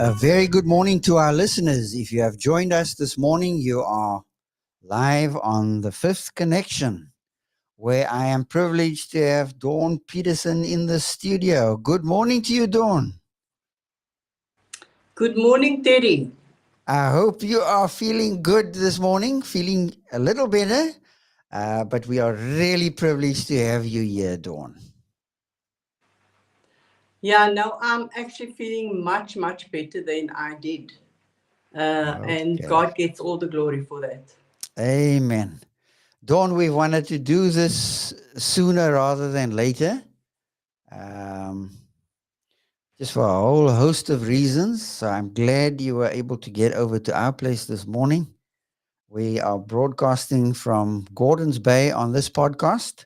A very good morning to our listeners. If you have joined us this morning, you are live on the Fifth Connection, where I am privileged to have Dawn Petersen in the studio. Good morning to you, Dawn. Good morning, Terry. I hope you are feeling good this morning, feeling a little better, but we are really privileged to have you here, Dawn. Yeah, no, I'm actually feeling much, much better than I did. And Okay. God gets all the glory for that. Amen. Dawn, we wanted to do this sooner rather than later. Um, just for a whole host of reasons. So I'm glad you were able to get over to our place this morning. We are broadcasting from Gordons Bay on this podcast.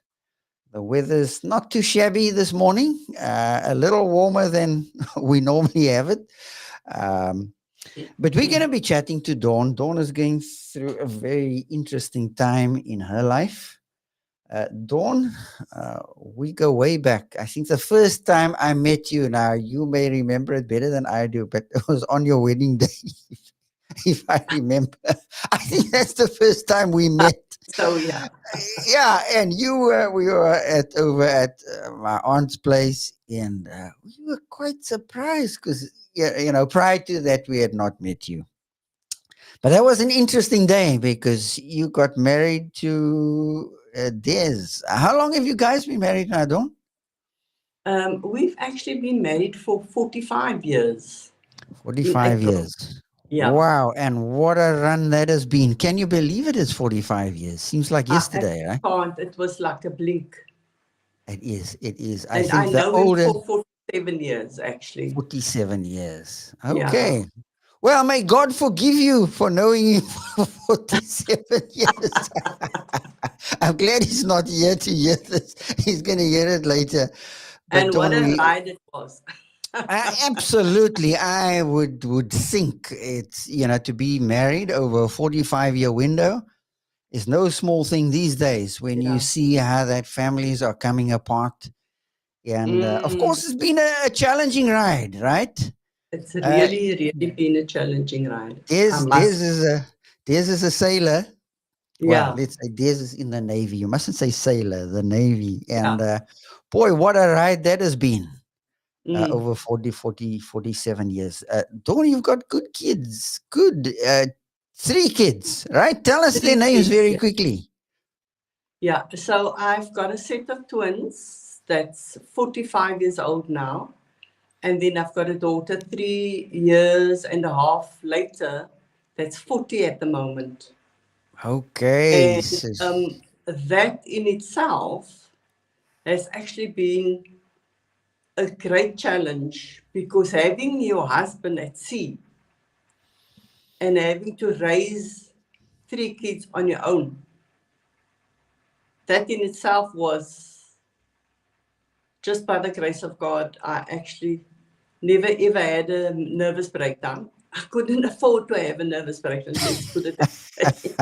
The weather's not too shabby this morning, a little warmer than we normally have it. Um, but we're going to be chatting to Dawn. Dawn is going through a very interesting time in her life. Dawn, we go way back. I think the first time I met you, now you may remember it better than I do, but it was on your wedding day, if I remember. I think that's the first time we met. So, yeah. Yeah, and we were over at my aunt's place, and we were quite surprised because, prior to that, we had not met you. But that was an interesting day because you got married to Des. How long have you guys been married now, Dawn? We've actually been married for 45 years in 45 April. years. Yeah. Wow. And what a run that has been. Can you believe it is 45 years? Seems like I yesterday, right? can't. It was like a blink. It is. It is. I And I think the know him older for 47 years, actually. 47 years. Yeah. Okay. Well, may God forgive you for knowing him for 47 years. I'm glad he's not here to hear this. He's going to hear it later. But And what don't a we? ride it was. Absolutely, I would think it's to be married over a 45-year window is no small thing these days. When you Yeah. see how that families are coming apart, and of Mm, course, it's been a challenging ride, right? it's Uh, really, really been a challenging ride. I Des must. is a sailor. Well, Yeah. let's say Des is in the Navy. You mustn't say sailor, the Navy. And Yeah. boy, what a ride that has been Mm. over 47 years. Dawn, you've got good kids. Good. Three kids, right? Tell us their 3 names kids, very yeah. quickly. Yeah, so I've got a set of twins that's 45 years old now. And then I've got a daughter 3 years and a half later that's 40 at the moment. Okay. And that in itself has actually been a great challenge because having your husband at sea and having to raise 3 kids on your own, that in itself was just by the grace of God. I actually never ever had a nervous breakdown. I couldn't afford to have a nervous breakdown, let's put it that way.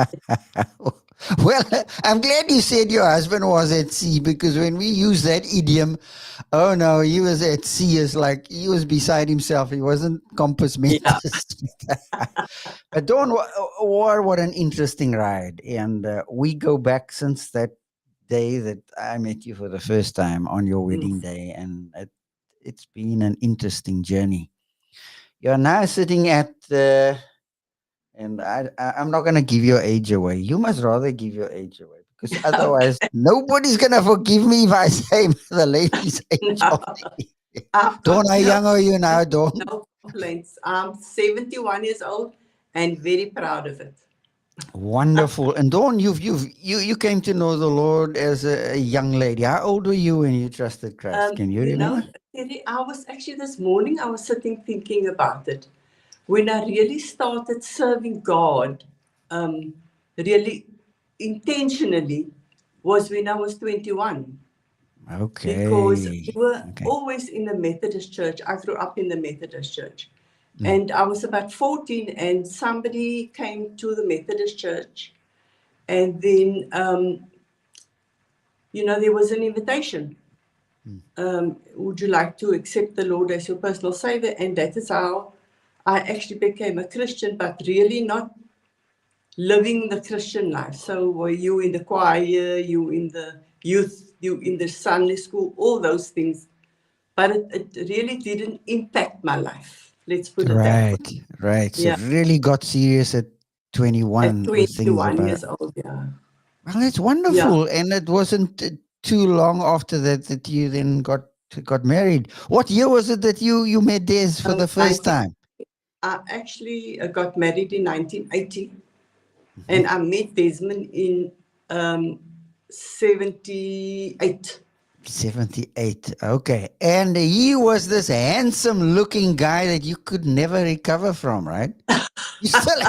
Well, I'm glad you said your husband was at sea because when we use that idiom, oh no, he was at sea, is like he was beside himself. He wasn't compass Yeah. mentis. But Dawn, what an interesting ride. And we go back since that day that I met you for the first time on your Mm. wedding day. And it's been an interesting journey. You're now sitting at the, and I'm not going to give your age away. You must rather give your age away because otherwise Okay. nobody's going to forgive me if I say the lady's age. No, I've Dawn, got how young are you now, Dawn? no complaints. I'm 71 years old and very proud of it. Wonderful. And Dawn, you came to know the Lord as a young lady. How old were you when you trusted Christ? Can you You remember? know, Terry, I was actually this morning, I was sitting thinking about it. When I really started serving God, um, really intentionally, was when I was 21. Because we Okay. were Okay. always in the Methodist church. I grew up in the Methodist church. Mm. And I was about 14, and somebody came to the Methodist church. And then, there was an invitation. Mm. Would you like to accept the Lord as your personal Savior? And that is how I actually became a Christian, but really not living the Christian life. So were you in the choir, you in the youth, you in the Sunday school, all those things. But it really didn't impact my life. Let's put it that way. Right, right. So Yeah. really got serious at At 21 with things 21 about. years old, yeah. Well, that's Yeah. wonderful, and it wasn't too long after that that you then got married. What year was it that you met Des for the first 19, time? I actually got married in 1980, Mhm. and I met Desmond in 78. 78. Okay, and he was this handsome-looking guy that you could never recover from, right? You still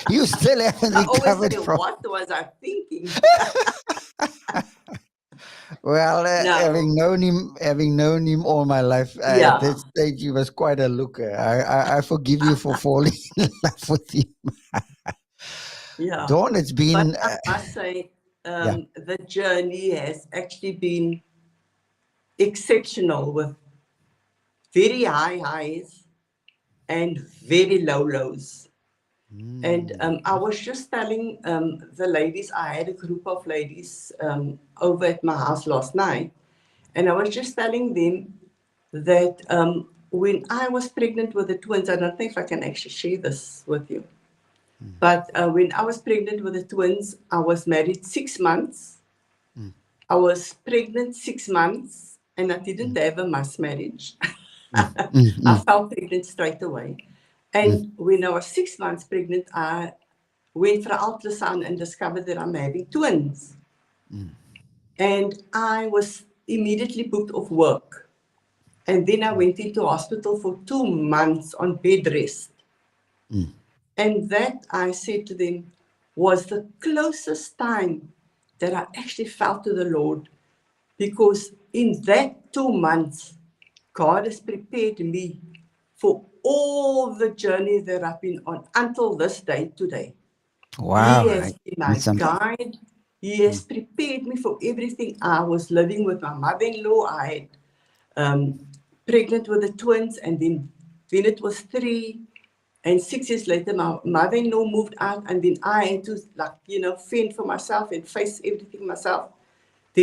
you still haven't I always recovered say, from. what was I thinking? Well, No. having known him all my life, at Yeah. that stage he was quite a looker. I forgive you for falling in love with him. Yeah. Dawn, it's But been I must say, yeah. the journey has actually been exceptional with very high highs and very low lows. And Mm, I was just telling the ladies, I had a group of ladies over at my house last night, and I was just telling them that when I was pregnant with the twins, I don't think I can actually share this with you, mm, but when I was pregnant with the twins, I was married 6 months. mm, I was pregnant 6 months, and I didn't mm, have a mass marriage. mm, mm, I mm, fell pregnant straight away. mm, And when I was 6 months pregnant, I went for an ultrasound and discovered that I'm having twins. mm, And I was immediately booked off work. And then I went into hospital for 2 months on bed rest. mm. And that, I said to them, was the closest time that I actually felt to the Lord, because in that 2 months, God has prepared me for all the journey that I've been on until this day today. He Wow, has I been mean my something. guide. He has Mm, prepared me for everything. I was living with my mother-in-law. I had pregnant with the twins, and then it was 3. And 6 years later, my mother-in-law moved out, and then I had to, like, fend for myself and face everything myself.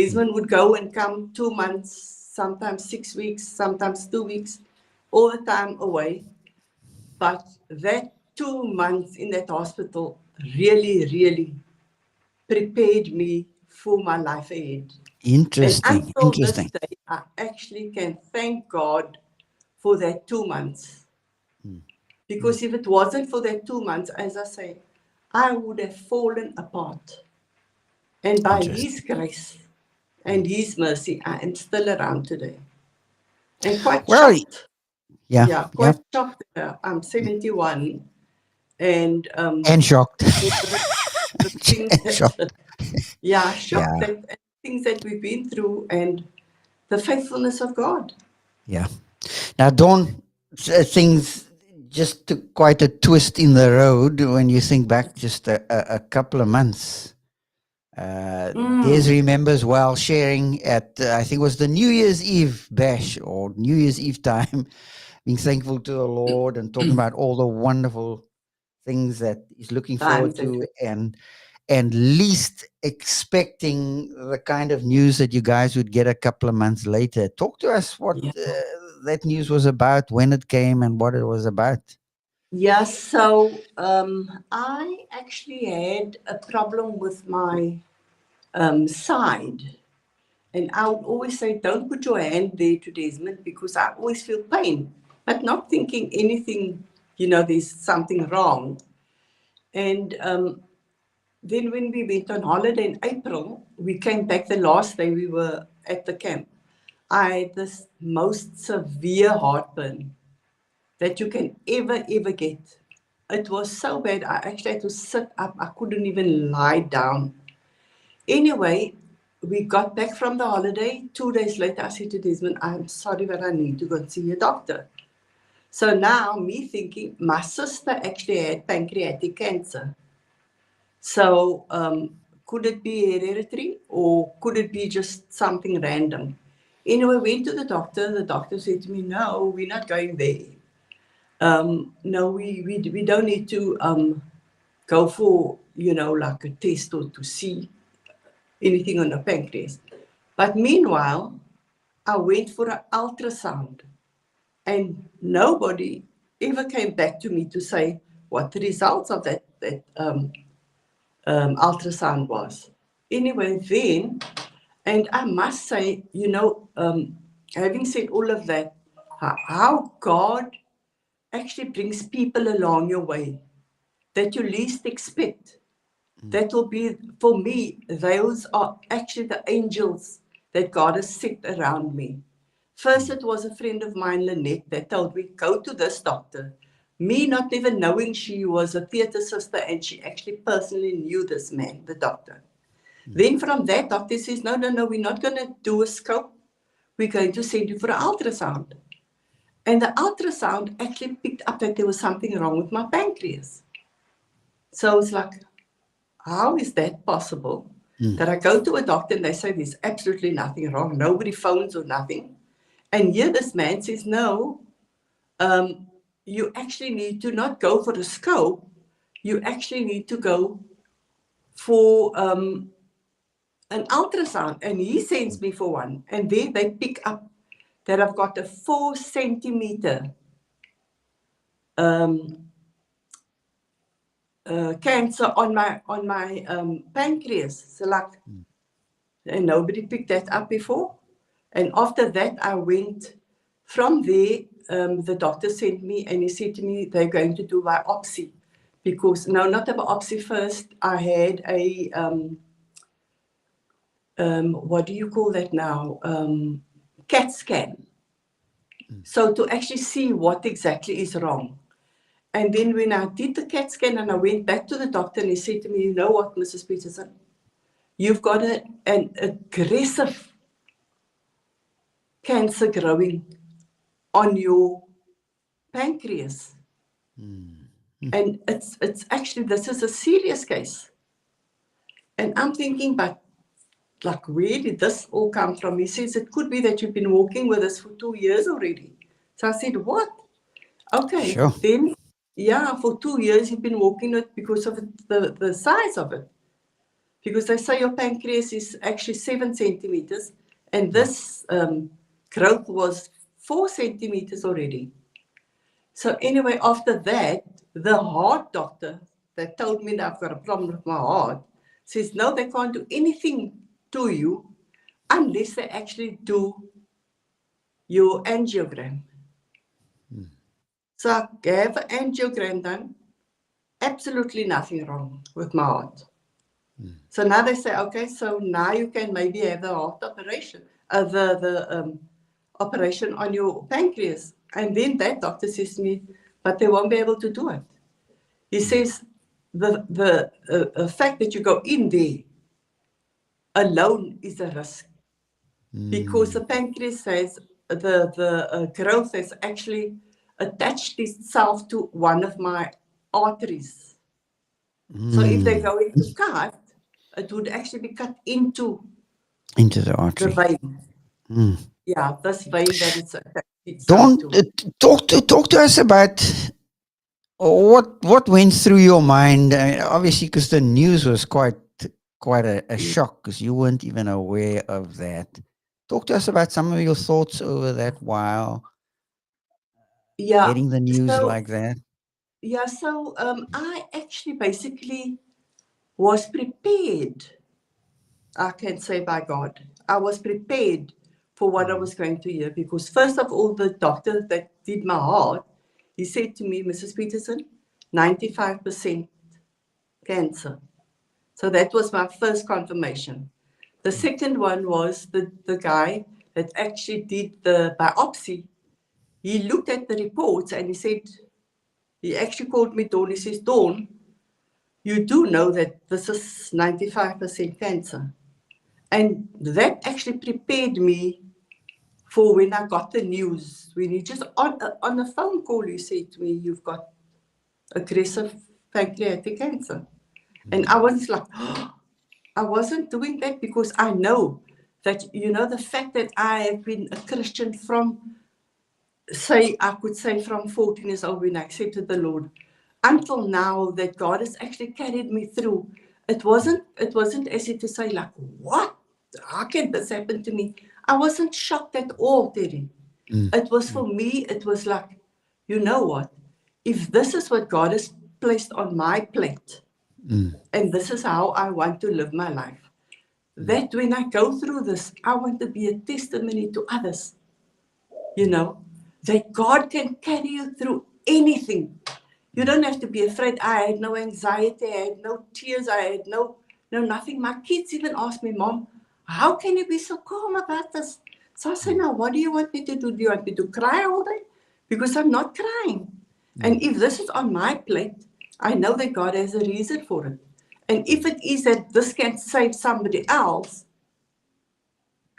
mm. Desmond would go and come 2 months, sometimes 6 weeks, sometimes 2 weeks, all the time away. But that 2 months in that hospital really, really prepared me for my life ahead. And Interesting, until this interesting. day, I actually can thank God for that 2 months. Mm, mm. Because if it wasn't for that 2 months, as I say, I would have fallen apart. And by His Interesting. grace Mm. and His mercy, I am still around today. And quite Well, shocked. yeah, Yeah, yeah, quite shocked. I'm 71, and and shocked, the things and that, shocked. yeah, shocked Yeah, at things that we've been through, and the faithfulness of God. yeah. Now, Dawn, things just took quite a twist in the road when you think back just a couple of months. Des Mm, remembers well sharing at, I think it was the New Year's Eve bash or New Year's Eve time, being thankful to the Lord and talking about all the wonderful things that he's looking forward times to, that and least expecting the kind of news that you guys would get a couple of months later. Talk to us what yeah. that news was about, when it came, and what it was about. Yeah, so I actually had a problem with my side. And I would always say, don't put your hand there to Desmond, because I always feel pain, but not thinking anything, there's something wrong. And then when we went on holiday in April, we came back the last day we were at the camp. I had this most severe heartburn that you can ever get. It was so bad, I actually had to sit up. I couldn't even lie down. Anyway, we got back from the holiday. 2 days later, I said to Desmond, I'm sorry, but I need to go and see a doctor. So now, me thinking, my sister actually had pancreatic cancer. So, could it be hereditary, or could it be just something random? Anyway, went to the doctor. The doctor said to me, no, we're not going there. No, we don't need to go for, like a test or to see anything on the pancreas. But meanwhile, I went for an ultrasound, and nobody ever came back to me to say what the results of that ultrasound was. Anyway, then, and I must say, having said all of that, how God actually brings people along your way that you least expect. That will be, for me, those are actually the angels that God has set around me. First, it was a friend of mine, Lynette, that told me, go to this doctor. Me not even knowing she was a theatre sister, and she actually personally knew this man, the doctor. Then from that, doctor says, no, we're not going to do a scope. We're going to send you for an ultrasound. And the ultrasound actually picked up that there was something wrong with my pancreas. So it's like, how is that possible? That I go to a doctor and they say there's absolutely nothing wrong. Nobody phones or nothing. And here this man says, no, you actually need to not go for a scope. You actually need to go for an ultrasound. And he sends me for one. And there they pick up that I've got a 4 centimeter cancer on my pancreas. So like, and nobody picked that up before. And after that, I went from there. The doctor sent me and he said to me, they're going to do biopsy. Because, no, not a biopsy first. I had a, what do you call that now? CAT scan. So to actually see what exactly is wrong. And then when I did the CAT scan and I went back to the doctor and he said to me, you know what, Mrs. Petersen, you've got an aggressive cancer growing on your pancreas. And it's actually, this is a serious case. And I'm thinking, but like, where did this all come from? He says, it could be that you've been walking with us for 2 years already. So I said, what? Okay, Sure. then, yeah, for 2 years you've been walking it because of the size of it. Because they say your pancreas is actually 7 centimeters, and this growth was 4 centimeters already. So anyway, after that, the heart doctor that told me that I've got a problem with my heart says, no, they can't do anything to you unless they actually do your angiogram. So I have an angiogram done, absolutely nothing wrong with my heart. So now they say, okay, so now you can maybe have the heart operation, the operation on your pancreas. And then that doctor says to me, but they won't be able to do it. He says the fact that you go in there alone is a risk because the pancreas says the growth has actually attached itself to one of my arteries. So if they go into cut, it would actually be cut into Into the the artery. vein. Yeah, this vein that it's attached itself Don't to. talk to us about what went through your mind. I mean, obviously, because the news was quite a shock, because you weren't even aware of that. Talk to us about some of your thoughts over that while Yeah. getting the news So like that. I actually basically was prepared. I can say by God, I was prepared for what I was going to hear because first of all, the doctor that did my heart, he said to me, Mrs. Petersen, 95% cancer. So that was my first confirmation. The second one was the guy that actually did the biopsy. He looked at the reports and he said, he actually called me Dawn. He says, Dawn, you do know that this is 95% cancer. And that actually prepared me for when I got the news. When he just on a phone call, he said to me, you've got aggressive pancreatic cancer. And I was like, I wasn't doing that because I know that, the fact that I have been a Christian from I could say from 14 years old when I accepted the Lord, until now that God has actually carried me through. It wasn't easy to say like, what? How can this happen to me? I wasn't shocked at all, Terry. Mm, It was mm, for me, it was like, you know what? If this is what God has placed on my plate, mm, and this is how I want to live my life, mm, that when I go through this, I want to be a testimony to others, you know, that God can carry you through anything. You don't have to be afraid. I had no anxiety, I had no tears, I had no nothing. My kids even asked me, Mom, how can you be so calm about this? So I said, now, what do you want me to do? Do you want me to cry all day? Because I'm not crying. And if this is on my plate, I know that God has a reason for it. And if it is that this can save somebody else,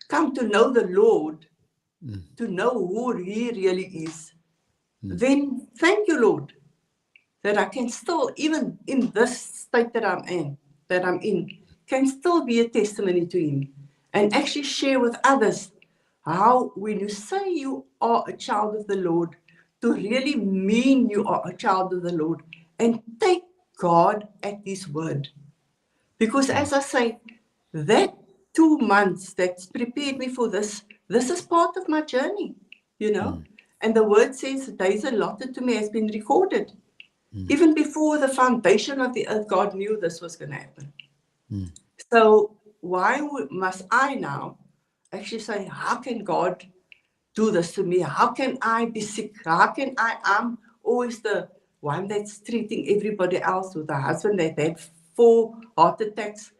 come to know the Lord, mm, to know who He really is, mm, then thank you, Lord, that I can still, even in this state that I'm in, can still be a testimony to Him and actually share with others how, when you say you are a child of the Lord, to really mean you are a child of the Lord and take God at His word. Because as I say, that 2 months that's prepared me for this is part of my journey, you know. mm, And the word says, days allotted to me has been recorded. mm, Even before the foundation of the earth, God knew this was going to happen. mm, So why must I now actually say, how can God do this to me? How can I be sick? How can I'm always the one that's treating everybody else, with a husband that had 4 heart attacks,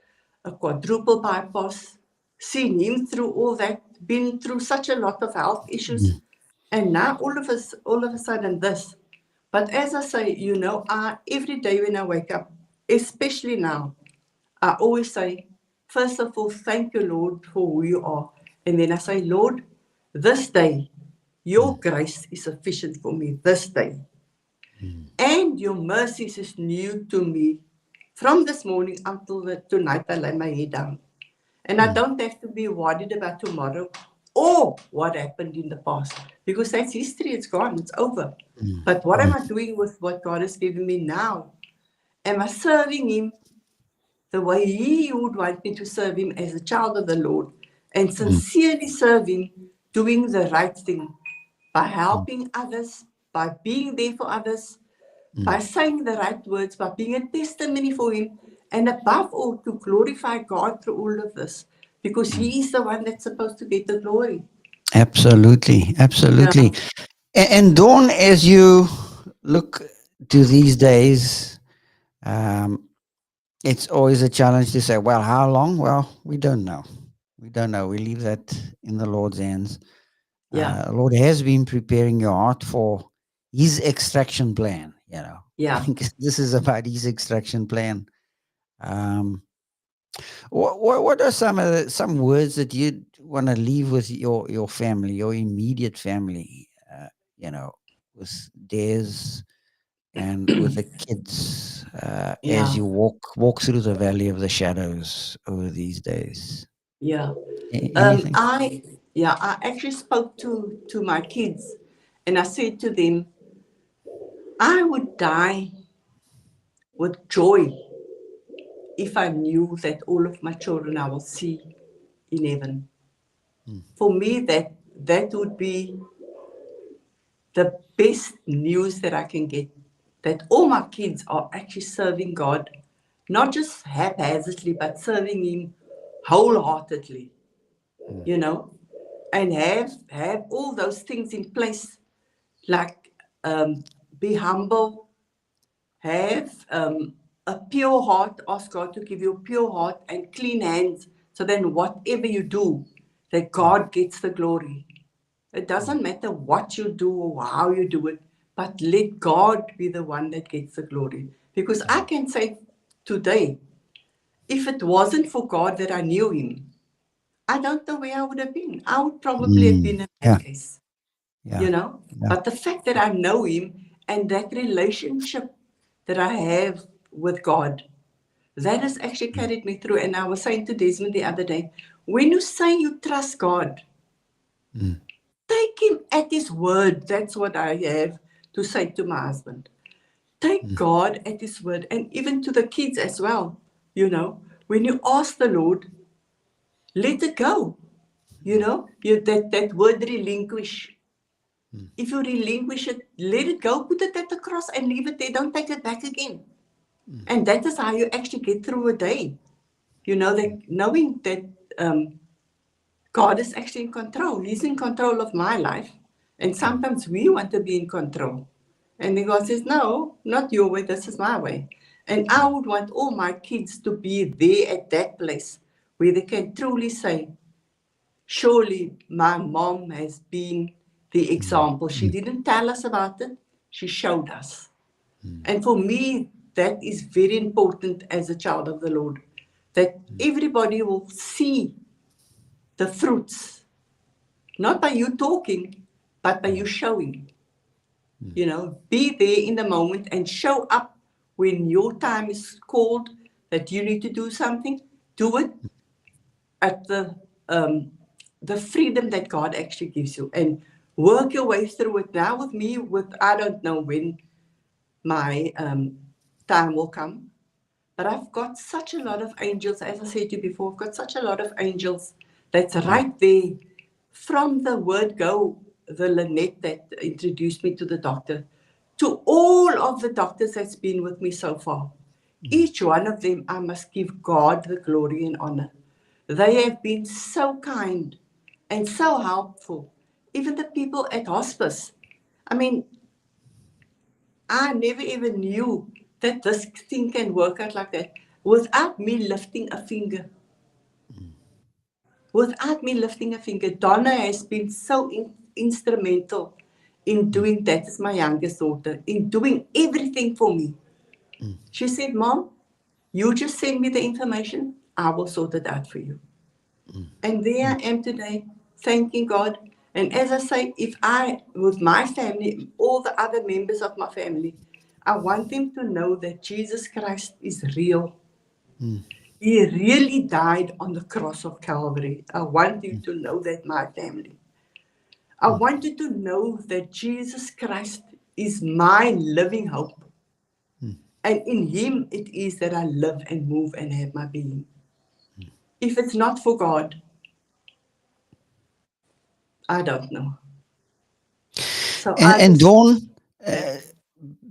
a quadruple bypass, seen him through all that, been through such a lot of health issues, mm, and now all of a sudden this. But as I say, you know, every day when I wake up, especially now, I always say, first of all, thank you, Lord, for who you are. And then I say, Lord, this day, your mm, grace is sufficient for me this day. mm, And your mercies is new to me from this morning until tonight I lay my head down. And I mm, don't have to be worried about tomorrow or what happened in the past because that's history, it's gone, it's over. mm, But what am mm, I doing with what God has given me now? Am I serving Him the way He would want me to serve Him as a child of the Lord and mm, sincerely serve Him, doing the right thing by mm, helping others, by being there for others, by mm, saying the right words, by being a testimony for Him, and above all, to glorify God through all of this because mm. He is the one that's supposed to get the glory. Absolutely, Yeah, absolutely. And Dawn, as you look to these days, um, it's always a challenge to say, well, how long? Well, we don't know. We don't know. We leave that in the Lord's hands. yeah, The Lord has been preparing your heart for His extraction plan. You know, yeah, this is about His extraction plan. Um, what are some words that you want to leave with your family, your immediate family? You know, with theirs and with the kids as yeah, you walk through the valley of the shadows over these days. yeah. Anything? I actually spoke to my kids, and I said to them, I would die with joy if I knew that all of my children I will see in heaven. Mm, For me, that would be the best news that I can get. That all my kids are actually serving God, not just haphazardly, but serving Him wholeheartedly, mm, you know, and have all those things in place, like be humble, have a pure heart, ask God to give you a pure heart and clean hands, so then whatever you do, that mm, God gets the glory. It mm, doesn't matter what you do or how you do it, but let God be the one that gets the glory. Because I mm, can say today, if it wasn't for God that I knew Him, I don't know where I would have been. I would probably have been mm. in that Yeah, case, yeah, you know. yeah. But the fact that I know Him and that relationship that I have with God, that has actually Mm, carried me through. And I was saying to Desmond the other day, when you say you trust God, mm, Take him at his word. That's what I have to say to my husband. Take God at his word, and even to the kids as well. You know, when you ask the Lord, let it go. You know, that word relinquish. If you relinquish it, let it go, put it at the cross and leave it there. Don't take it back again. And that is how you actually get through a day. You know, that knowing that God is actually in control. He's in control of my life. And sometimes we want to be in control. And then God says, no, not your way, this is my way. And I would want all my kids to be there at that place where they can truly say, surely my mom has been the example. She didn't tell us about it, she showed us. And for me, that is very important as a child of the Lord, that everybody will see the fruits, not by you talking, but by you showing. You know, be there in the moment and show up when your time is called that you need to do something. Do it at the freedom that God actually gives you, and work your way through it. Now with me, with I don't know when my time will come, but I've got such a lot of angels, as I said to you before, I've got such a lot of angels that's right there from the word go, the Lynette that introduced me to the doctor, to all of the doctors that's been with me so far. Each one of them, I must give God the glory and honor. They have been so kind and so helpful. Even the people at hospice. I mean, I never even knew that this thing can work out like that without me lifting a finger. Without me lifting a finger. Donna has been so instrumental in doing that, as my youngest daughter, in doing everything for me. She said, Mom, you just send me the information, I will sort it out for you. And there I am today, thanking God. And as I say, if I, with my family, all the other members of my family, I want them to know that Jesus Christ is real. He really died on the cross of Calvary. I want you to know that, my family. I want you to know that Jesus Christ is my living hope. And in him it is that I live and move and have my being. If it's not for God, I don't know. So I And just, Dawn, yeah,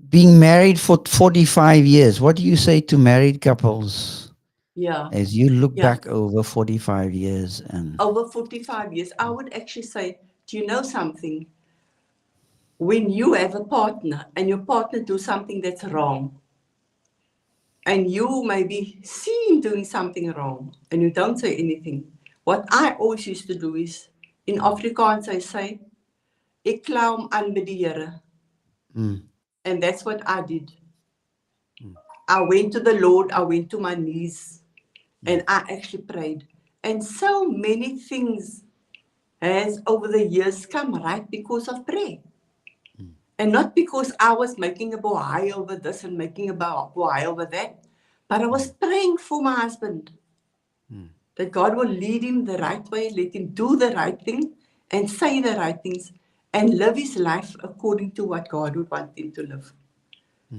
being married for 45 years, what do you say to married couples yeah, as you look yeah. back over 45 years? And Over 45 years, I would actually say, do you know something? When you have a partner and your partner do something that's wrong, and you maybe see him doing something wrong, and you don't say anything, what I always used to do is, in Afrikaans I say, ek kla hom aan met die Here. And that's what I did. I went to the Lord, I went to my knees, and I actually prayed. And so many things has over the years come right because of prayer. And not because I was making a bohai over this and making a bohai over that, but I was praying for my husband. That God will lead him the right way, let him do the right thing and say the right things and live his life according to what God would want him to live.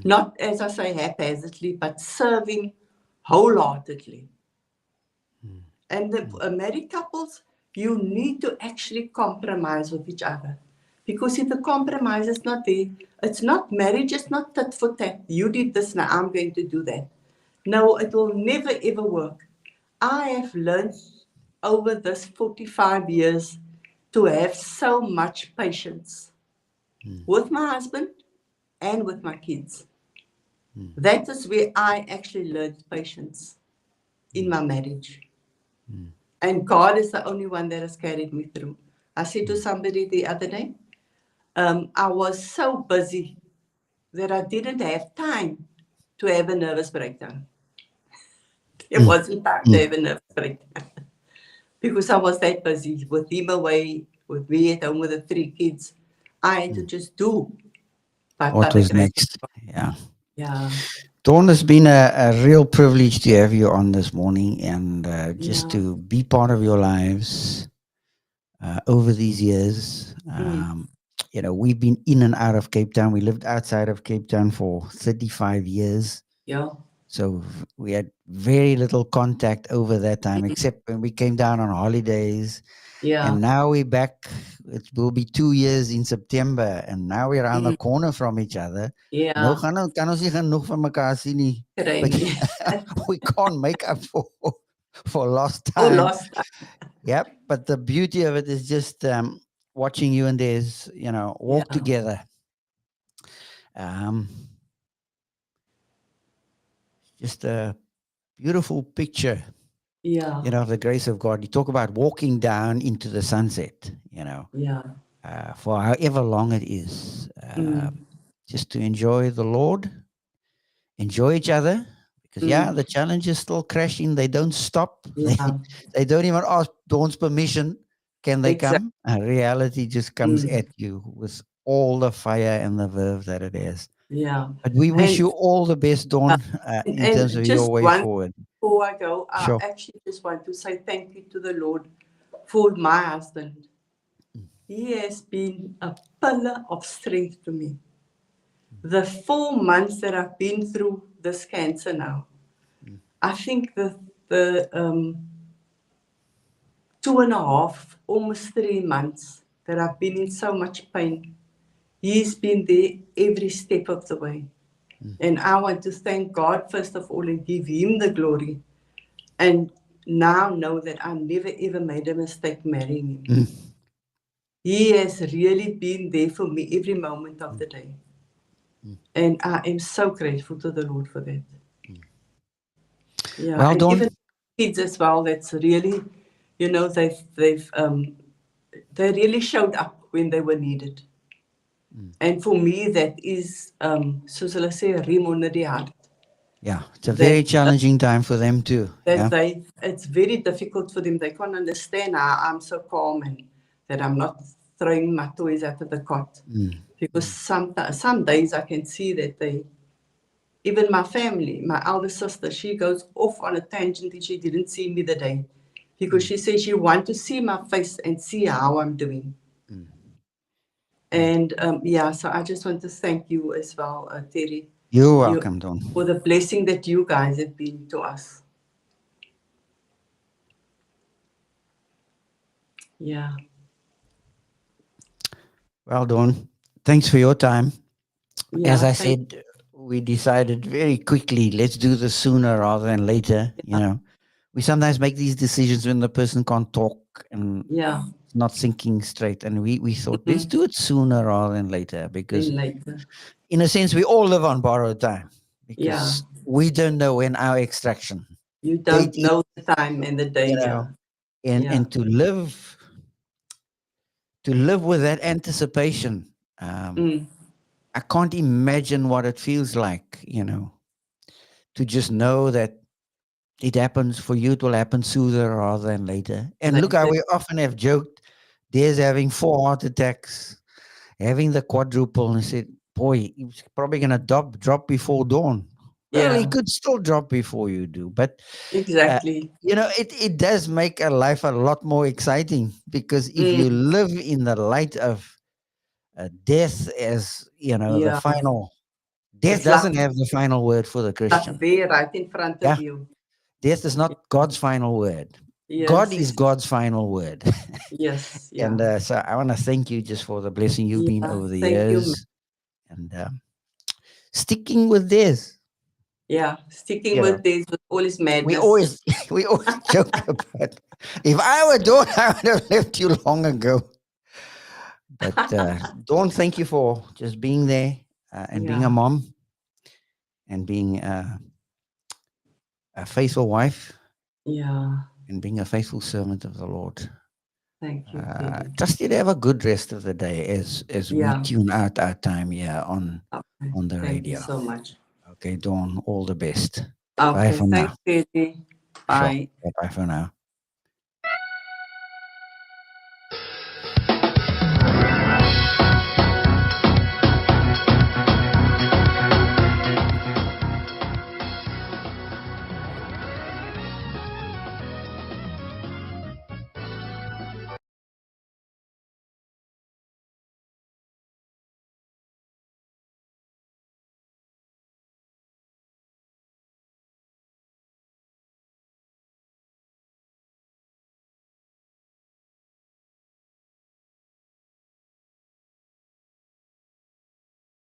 Not, as I say, haphazardly, but serving wholeheartedly. And the married couples, you need to actually compromise with each other. Because if the compromise is not there, it's not, marriage is not tit for tat. You did this, now I'm going to do that. No, it will never ever work. I have learned over this 45 years to have so much patience with my husband and with my kids. That is where I actually learned patience in my marriage. And God is the only one that has carried me through. I said to somebody the other day, I was so busy that I didn't have time to have a nervous breakdown. There wasn't time to have a nervous breakdown because I was that busy with him away, with me at home with the 3 kids. I had to just do, but by what the was grace of next? God. Yeah. Yeah, Dawn, it's been a real privilege to have you on this morning and just yeah, to be part of your lives over these years. We've been in and out of Cape Town. We lived outside of Cape Town for 35 years. Yeah. So we had very little contact over that time, except when we came down on holidays. Yeah. And now we're back. It will be 2 years in September. And now we're around the corner from each other. No, Yeah. kan ons nie genoeg van mekaar sien nie. But Kry. we can't make up for lost Oh, time. lost. Yep. But the beauty of it is just watching you and Des, walk Yeah. together. Just a beautiful picture, Yeah. of the grace of God. You talk about walking down into the sunset, Yeah. for however long it is, Mm. just to enjoy the Lord, enjoy each other. Because Mm. the challenge is still crashing. They don't stop. Yeah. They don't even ask Dawn's permission. Can they Exactly. come? Reality just comes Mm. at you with all the fire and the verve that it has. Yeah. But we wish And you all the best, Dawn, in terms and of your just way one forward. before I go, I Sure. actually just want to say thank you to the Lord for my husband. He has been a pillar of strength to me. The 4 months that I've been through this cancer now, I think the 2.5, almost 3 months that I've been in so much pain, he's been there every step of the way. And I want to thank God, first of all, and give him the glory. And now know that I never ever made a mistake marrying him. He has really been there for me every moment of the day. And I am so grateful to the Lord for that. Yeah, Well, and Dawn. even kids as well, that's really, they've they really showed up when they were needed. And for me, that is, soos hulle sê, riem onder die hart. Yeah, it's a very challenging time for them too. That Yeah. it's very difficult for them. They can't understand how I'm so calm and that I'm not throwing my toys out of the cot. Because some days I can see that even my family, my elder sister, she goes off on a tangent and she didn't see me the day. Because she says she wants to see my face and see how I'm doing. And so I just want to thank you as well, Terry. You're welcome, Dawn. For the blessing that you guys have been to us. Yeah. Well, Dawn, thanks for your time. Yeah, As I said, we decided very quickly, let's do this sooner rather than later. We sometimes make these decisions when the person can't talk and not thinking straight. And we thought, let's do it sooner rather than later, because in a sense, we all live on borrowed time, because we don't know when our extraction You date don't know the time and the day. and to live with that anticipation. I can't imagine what it feels like, to just know that it happens for you. It will happen sooner rather than later. And look, how we often have joked, there's having 4 heart attacks, having the quadruple, and said, boy, he's probably going to drop before Dawn. Well, he could still drop before you do. But, exactly. It does make a life a lot more exciting, because if you live in the light of death as, the final, death doesn't have the final word for the Christian. There, right in front of you. Death is not God's final word. God is God's final word. Yes. Yeah. And so I want to thank you just for the blessing you've been over the years. And sticking with this. Yeah, sticking with this with all his madness. We always joke about, if I were Dawn, I would have left you long ago. But Dawn, thank you for just being there and being a mom and being a faithful wife. Yeah. And being a faithful servant of the Lord. Thank you. Trust you to have a good rest of the day as we tune out our time here on the radio. Thank you so much. Okay, Dawn, all the best. Okay, Bye for thanks, now. Katie. Bye. Sure. Bye for now.